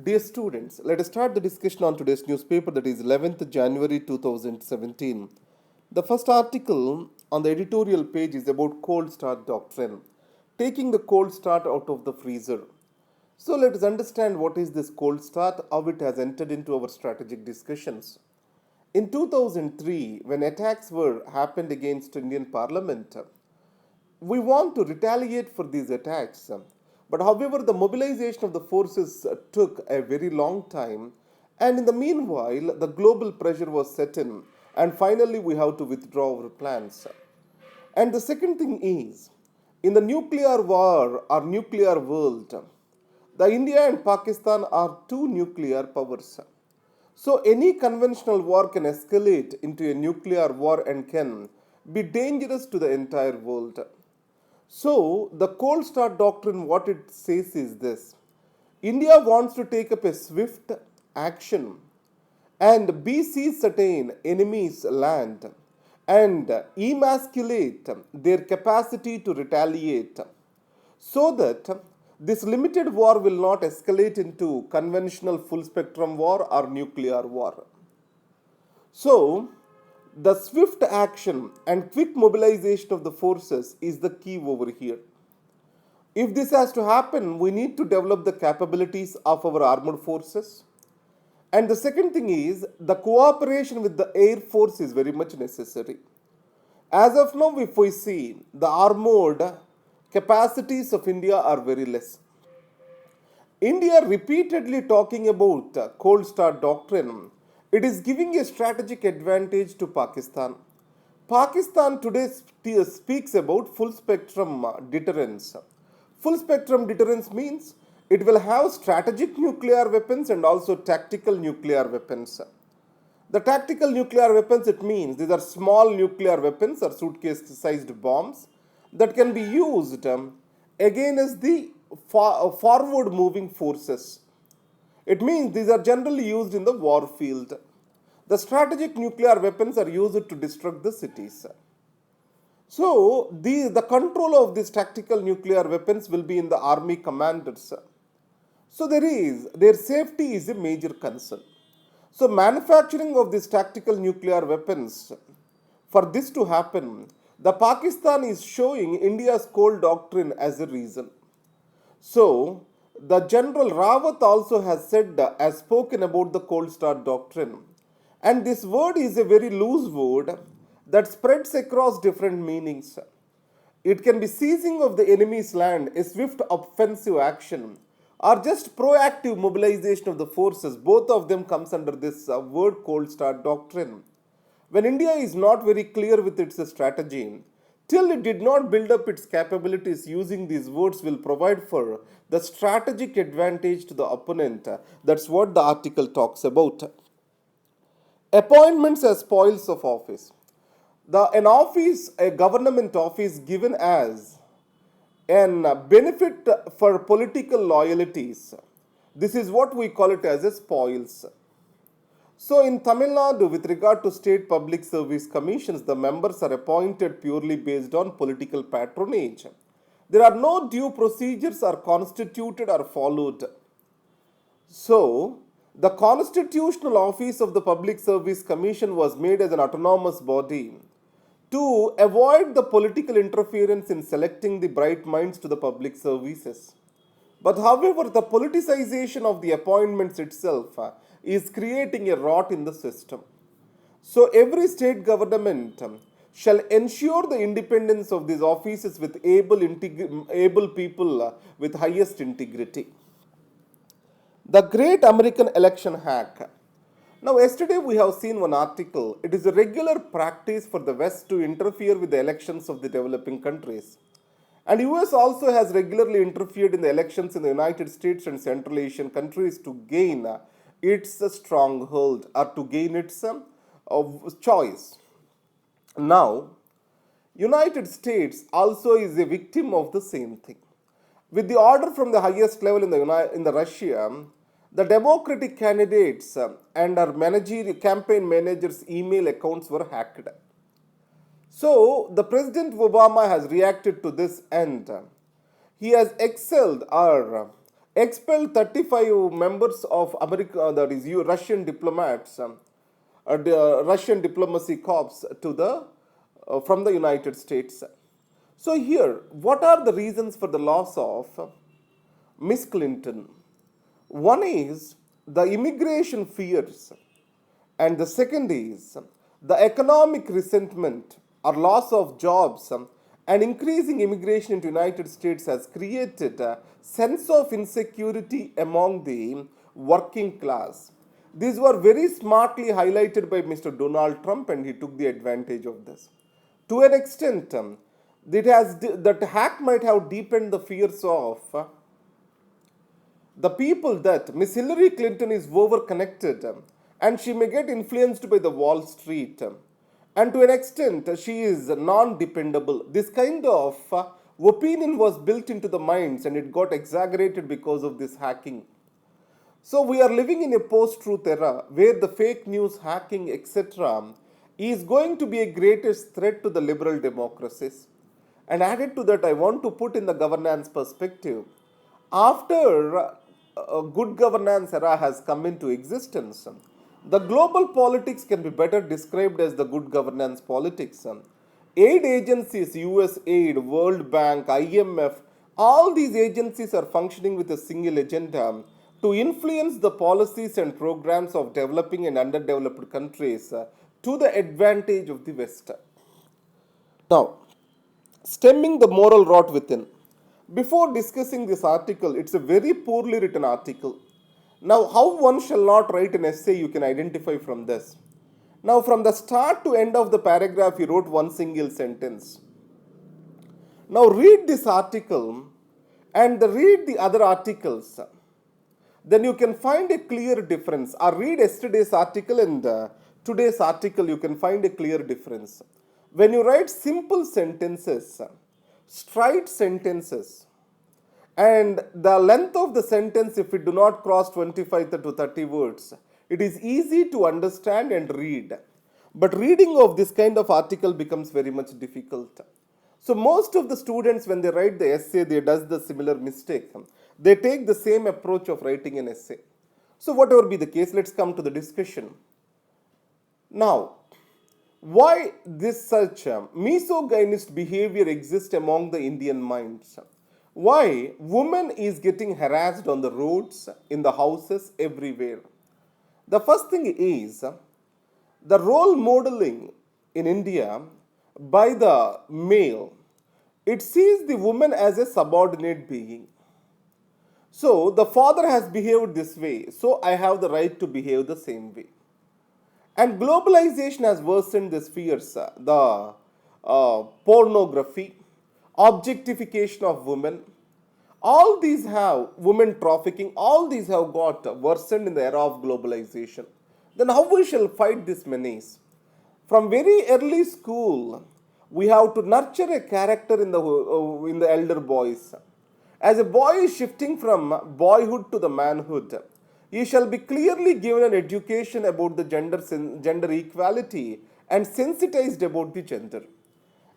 Dear students, let us start the discussion on today's newspaper, that is 11th January 2017. The first article on the editorial page is about cold start doctrine, taking the cold start out of the freezer. So let us understand what is this cold start, how it has entered into our strategic discussions. In 2003, when attacks were happened against Indian Parliament, we want to retaliate for these attacks. But however, the mobilization of the forces took a very long time, and in the meanwhile, the global pressure was set in, and finally, we have to withdraw our plans. And the second thing is, in the nuclear war or nuclear world, the India and Pakistan are two nuclear powers. So any conventional war can escalate into a nuclear war and can be dangerous to the entire world. So, the cold start doctrine, what it says is this: India wants to take up a swift action and besiege certain enemies' land and emasculate their capacity to retaliate so that this limited war will not escalate into conventional full spectrum war or nuclear war. So, the swift action and quick mobilization of the forces is the key over here. If this has to happen, we need to develop the capabilities of our armed forces. And the second thing is the cooperation with the air force is very much necessary. As of now, if we see the armored capacities of India are very less. India repeatedly talking about cold start doctrine. It is giving a strategic advantage to Pakistan. Pakistan today speaks about full spectrum deterrence. Full spectrum deterrence means it will have strategic nuclear weapons and also tactical nuclear weapons. The tactical nuclear weapons, it means these are small nuclear weapons or suitcase sized bombs that can be used against the forward moving forces. It means these are generally used in the war field. The strategic nuclear weapons are used to destruct the cities. So, the control of these tactical nuclear weapons will be in the army commanders. So, their safety is a major concern. So, manufacturing of these tactical nuclear weapons, for this to happen, the Pakistan is showing India's cold doctrine as a reason. So, the General Rawat also has spoken about the cold start doctrine. And this word is a very loose word that spreads across different meanings. It can be seizing of the enemy's land, a swift offensive action, or just proactive mobilization of the forces. Both of them comes under this word cold start doctrine. When India is not very clear with its strategy, till it did not build up its capabilities, using these words will provide for the strategic advantage to the opponent. That's what the article talks about. Appointments as spoils of office. A government office given as an benefit for political loyalties. This is what we call it as a spoils. So in Tamil Nadu, with regard to state public service commissions, the members are appointed purely based on political patronage. There are no due procedures are constituted or followed. So, the constitutional office of the Public Service Commission was made as an autonomous body to avoid the political interference in selecting the bright minds to the public services. But however, the politicization of the appointments itself is creating a rot in the system. So every state government shall ensure the independence of these offices with able people with highest integrity. The great American election hack. Now, yesterday we have seen one article. It is a regular practice for the West to interfere with the elections of the developing countries. And US also has regularly interfered in the elections in the United States and Central Asian countries to gain its stronghold or to gain its choice. Now, United States also is a victim of the same thing. With the order from the highest level in the Russia, the Democratic candidates and our campaign managers' email accounts were hacked. So, the President Obama has reacted to this and he has excelled or expelled 35 members of America, that is Russian diplomats, the Russian diplomacy corps to the from the United States. So here, what are the reasons for the loss of Miss Clinton? One is the immigration fears, and the second is the economic resentment or loss of jobs, and increasing immigration into United States has created a sense of insecurity among the working class. These were very smartly highlighted by Mr. Donald Trump, and he took the advantage of this. To an extent, that hack might have deepened the fears of the people that Miss Hillary Clinton is over connected, and she may get influenced by the Wall Street, and to an extent she is non dependable. This kind of opinion was built into the minds and it got exaggerated because of this hacking. So we are living in a post-truth era where the fake news, hacking, etc., is going to be a greatest threat to the liberal democracies. And added to that, I want to put in the governance perspective. After a good governance era has come into existence, the global politics can be better described as the good governance politics. Aid agencies, US Aid, World Bank, IMF, all these agencies are functioning with a single agenda to influence the policies and programs of developing and underdeveloped countries to the advantage of the West. Now, stemming the moral rot within. Before discussing this article, it's a very poorly written article. Now, how one shall not write an essay, you can identify from this. Now, from the start to end of the paragraph, he wrote one single sentence. Now, read this article and read the other articles. Then you can find a clear difference. Or read yesterday's article and today's article, you can find a clear difference. When you write simple sentences, straight sentences, and the length of the sentence, if it do not cross 25 to 30 words, it is easy to understand and read. But reading of this kind of article becomes very much difficult. So most of the students, when they write the essay, they does the similar mistake. They take the same approach of writing an essay. So whatever be the case, let's come to the discussion. Now, why this such misogynist behavior exists among the Indian minds? Why women is getting harassed on the roads, in the houses, everywhere? The first thing is the role modeling in India by the male. It sees the woman as a subordinate being. So the father has behaved this way, so I have the right to behave the same way. And globalization has worsened these fears. The pornography, objectification of women, all these have women trafficking, all these have got worsened in the era of globalization. Then how we shall fight this menace? From very early school, we have to nurture a character in the elder boys. As a boy is shifting from boyhood to the manhood, he shall be clearly given an education about the gender equality and sensitized about the gender.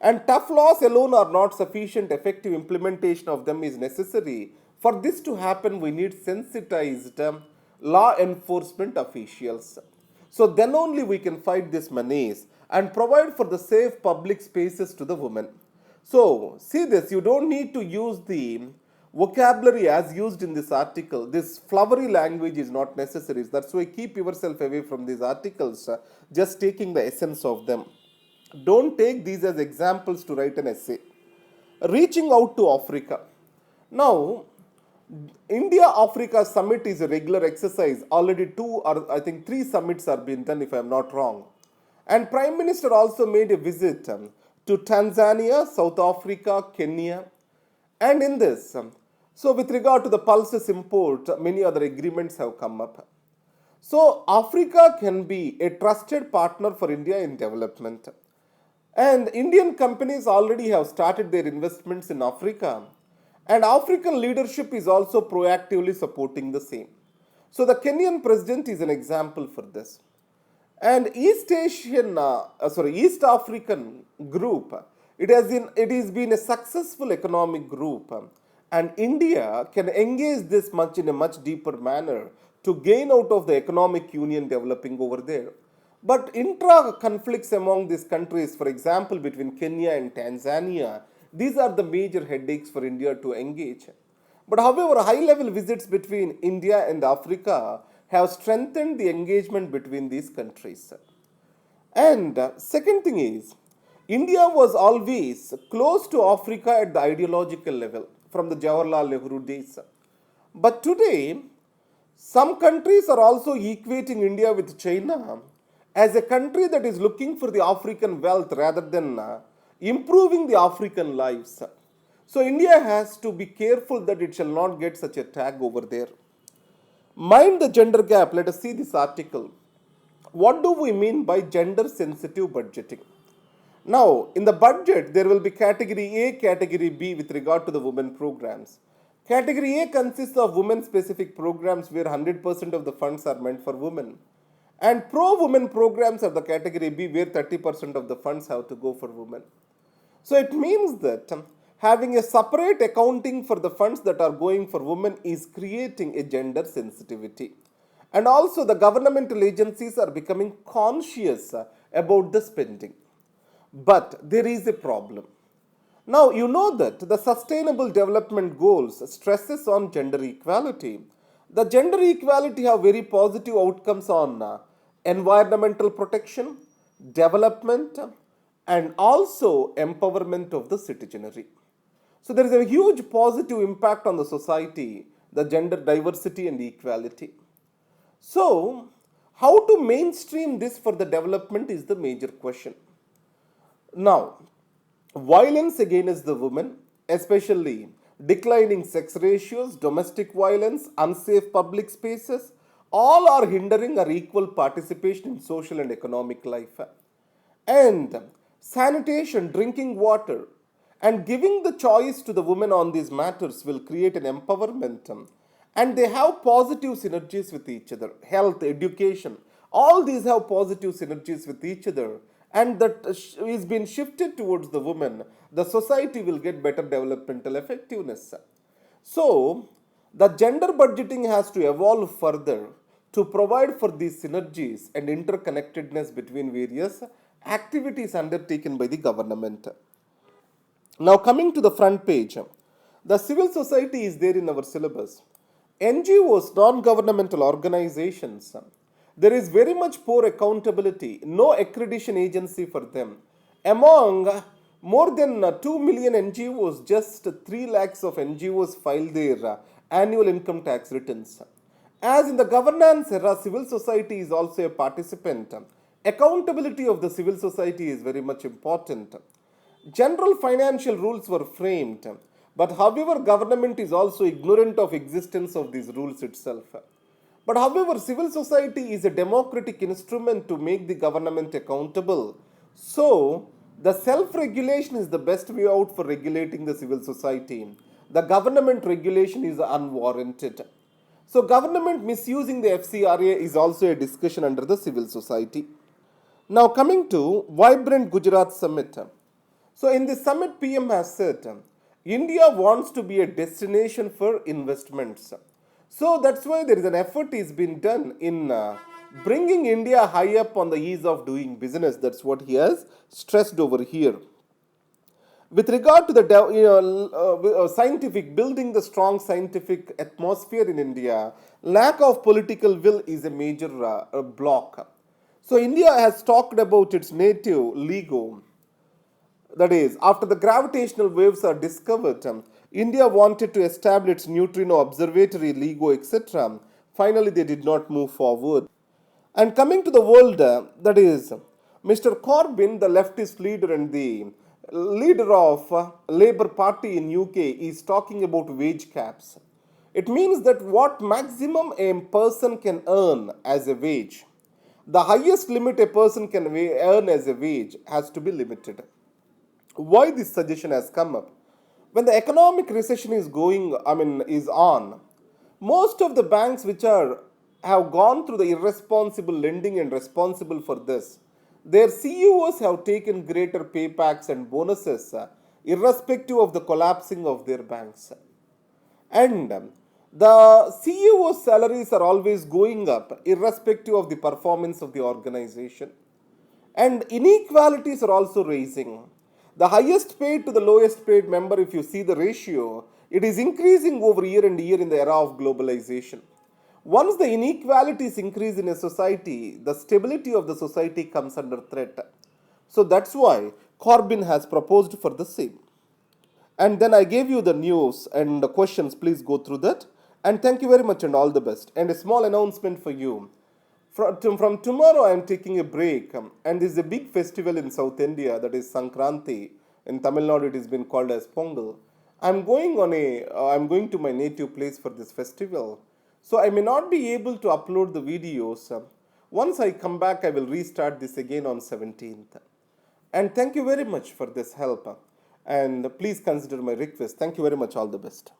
And tough laws alone are not sufficient. Effective implementation of them is necessary. For this to happen, we need sensitized law enforcement officials. So then only we can fight this menace and provide for the safe public spaces to the women. So see this, you don't need to use the vocabulary as used in this article. This flowery language is not necessary. That's why keep yourself away from these articles, just taking the essence of them. Don't take these as examples to write an essay. Reaching out to Africa. Now, India Africa summit is a regular exercise. Already 2 or I think 3 summits are being done, if I am not wrong. And Prime Minister also made a visit to Tanzania, South Africa, Kenya. And in this, so with regard to the pulses import, many other agreements have come up. So Africa can be a trusted partner for India in development. And Indian companies already have started their investments in Africa. And African leadership is also proactively supporting the same. So the Kenyan president is an example for this. And East African group, it has been a successful economic group. And India can engage this much in a much deeper manner to gain out of the economic union developing over there. But intra conflicts among these countries, for example, between Kenya and Tanzania, these are the major headaches for India to engage. But however, high level visits between India and Africa have strengthened the engagement between these countries. And second thing is, India was always close to Africa at the ideological level from the Jawaharlal Nehru days. But today, some countries are also equating India with China as a country that is looking for the African wealth rather than improving the African lives. So, India has to be careful that it shall not get such a tag over there. Mind the gender gap. Let us see this article. What do we mean by gender sensitive budgeting? Now, in the budget, there will be category A, category B with regard to the women programs. Category A consists of women specific programs where 100% of the funds are meant for women. And pro women programs are the category B where 30% of the funds have to go for women. So it means that having a separate accounting for the funds that are going for women is creating a gender sensitivity. And also, the governmental agencies are becoming conscious about the spending. But there is a problem. Now, you know that the Sustainable Development Goals stresses on gender equality. The gender equality have very positive outcomes on environmental protection, development, and also empowerment of the citizenry. So there is a huge positive impact on the society, the gender diversity and equality. So, how to mainstream this for the development is the major question. Now, violence against the women, especially declining sex ratios, domestic violence, unsafe public spaces, all are hindering our equal participation in social and economic life. And sanitation, drinking water, and giving the choice to the women on these matters will create an empowerment. And they have positive synergies with each other. Health, education, all these have positive synergies with each other. And that is being shifted towards the women. The society will get better developmental effectiveness. So, the gender budgeting has to evolve further to provide for these synergies and interconnectedness between various activities undertaken by the government. Now, coming to the front page, the civil society is there in our syllabus. NGOs, non governmental organizations, there is very much poor accountability, no accreditation agency for them. Among more than 2 million NGOs, just 3 lakhs of NGOs file their annual income tax returns. As in the governance era, civil society is also a participant. Accountability of the civil society is very much important. General financial rules were framed, but however, government is also ignorant of existence of these rules itself. But however, civil society is a democratic instrument to make the government accountable. So, the self-regulation is the best way out for regulating the civil society. The government regulation is unwarranted. So, government misusing the FCRA is also a discussion under the civil society. Now, coming to Vibrant Gujarat Summit. So, in this summit, PM has said, India wants to be a destination for investments. So, that's why there is an effort is being done in bringing India high up on the ease of doing business. That's what he has stressed over here. With regard to the scientific, building the strong scientific atmosphere in India, lack of political will is a major block. So, India has talked about its native LIGO. That is, after the gravitational waves are discovered, India wanted to establish its neutrino observatory, LIGO, etc. Finally, they did not move forward. And coming to the world, that is, Mr. Corbyn, the leftist leader and the leader of Labour Party in UK, is talking about wage caps. It means that what maximum a person can earn as a wage, the highest limit a person can earn as a wage has to be limited. Why this suggestion has come up? When the economic recession is on, most of the banks which have gone through the irresponsible lending and responsible for this, their CEOs have taken greater paybacks and bonuses irrespective of the collapsing of their banks. And the CEO salaries are always going up irrespective of the performance of the organization. And inequalities are also rising. The highest paid to the lowest paid member, if you see the ratio, it is increasing over year and year in the era of globalization. Once the inequalities increase in a society, the stability of the society comes under threat. So that's why Corbyn has proposed for the same. And then I gave you the news and the questions. Please go through that. And thank you very much and all the best. And a small announcement for you. From tomorrow, I am taking a break. And there is a big festival in South India, that is Sankranti. In Tamil Nadu, it has been called as Pongal. I'm going to my native place for this festival. So I may not be able to upload the videos. Once I come back, I will restart this again on 17th. And thank you very much for this help. And please consider my request. Thank you very much. All the best.